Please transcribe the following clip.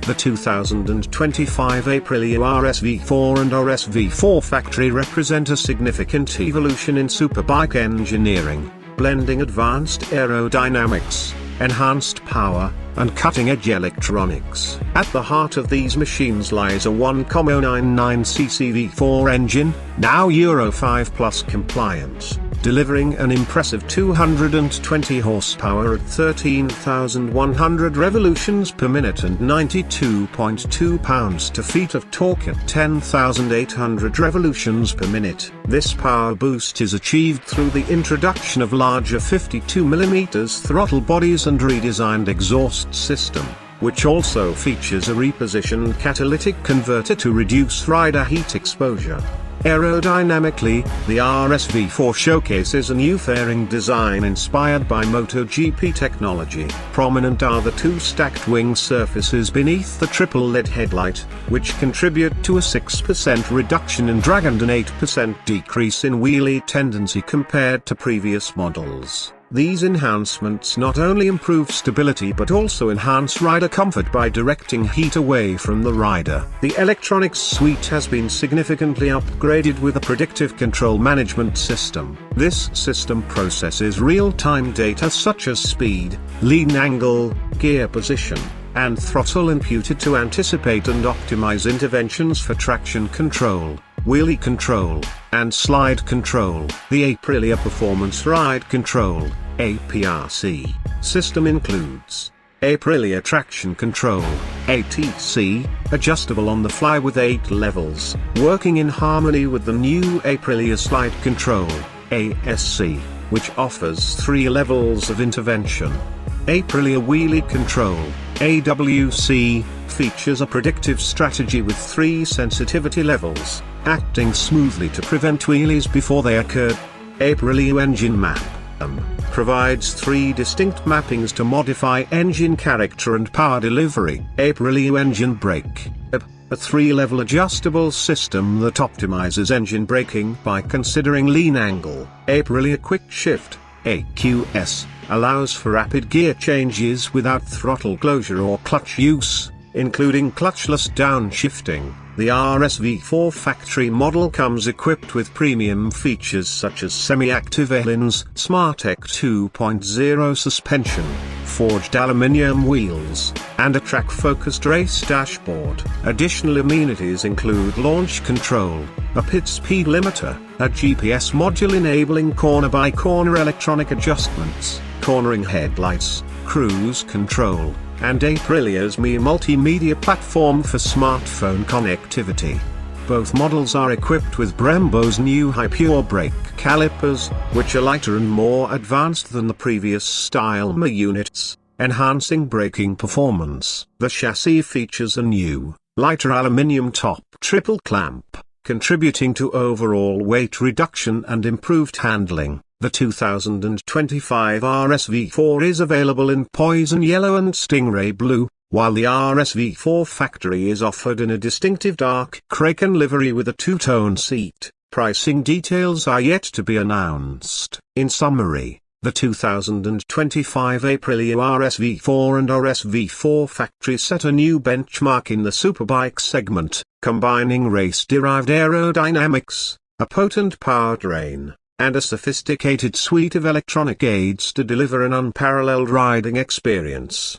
The 2025 Aprilia RSV4 and RSV4 factory represent a significant evolution in superbike engineering, blending advanced aerodynamics, enhanced power, and cutting-edge electronics. At the heart of these machines lies a 1.99cc V4 engine, now Euro 5 Plus compliant, delivering an impressive 220 horsepower at 13,100 revolutions per minute and 92.2 pounds-to-feet of torque at 10,800 revolutions per minute. This power boost is achieved through the introduction of larger 52mm throttle bodies and redesigned exhaust system, which also features a repositioned catalytic converter to reduce rider heat exposure. Aerodynamically, the RSV4 showcases a new fairing design inspired by MotoGP technology. Prominent are the two stacked wing surfaces beneath the triple LED headlight, which contribute to a 6% reduction in drag and an 8% decrease in wheelie tendency compared to previous models. These enhancements not only improve stability but also enhance rider comfort by directing heat away from the rider. The electronics suite has been significantly upgraded with a predictive control management system. This system processes real-time data such as speed, lean angle, gear position, and throttle inputted to anticipate and optimize interventions for traction control, wheelie control, and slide control. The Aprilia Performance Ride Control (APRC) system includes Aprilia Traction Control (ATC), adjustable on the fly with 8 levels, working in harmony with the new Aprilia Slide Control (ASC), which offers 3 levels of intervention. Aprilia Wheelie Control (AWC) features a predictive strategy with 3 sensitivity levels, acting smoothly to prevent wheelies before they occur. Aprilia Engine Map provides 3 distinct mappings to modify engine character and power delivery. Aprilia Engine Brake, a 3-level adjustable system that optimizes engine braking by considering lean angle. Aprilia Quick Shift, AQS, allows for rapid gear changes without throttle closure or clutch use, including clutchless downshifting. The RSV4 factory model comes equipped with premium features such as semi-active airlines, SmartTech 2.0 suspension, forged aluminium wheels, and a track-focused race dashboard. Additional amenities include launch control, a pit speed limiter, a GPS module enabling corner-by-corner electronic adjustments, cornering headlights, cruise control, and Aprilia's Mi multimedia platform for smartphone connectivity. Both models are equipped with Brembo's new high pure brake calipers, which are lighter and more advanced than the previous style Mi units, enhancing braking performance. The chassis features a new, lighter aluminium top triple clamp, contributing to overall weight reduction and improved handling. The 2025 RSV4 is available in Poison Yellow and Stingray Blue, while the RSV4 factory is offered in a distinctive dark Kraken livery with a 2-tone seat. Pricing details are yet to be announced. In summary, the 2025 Aprilia RSV4 and RSV4 factory set a new benchmark in the superbike segment, combining race-derived aerodynamics, a potent powertrain, and a sophisticated suite of electronic aids to deliver an unparalleled riding experience.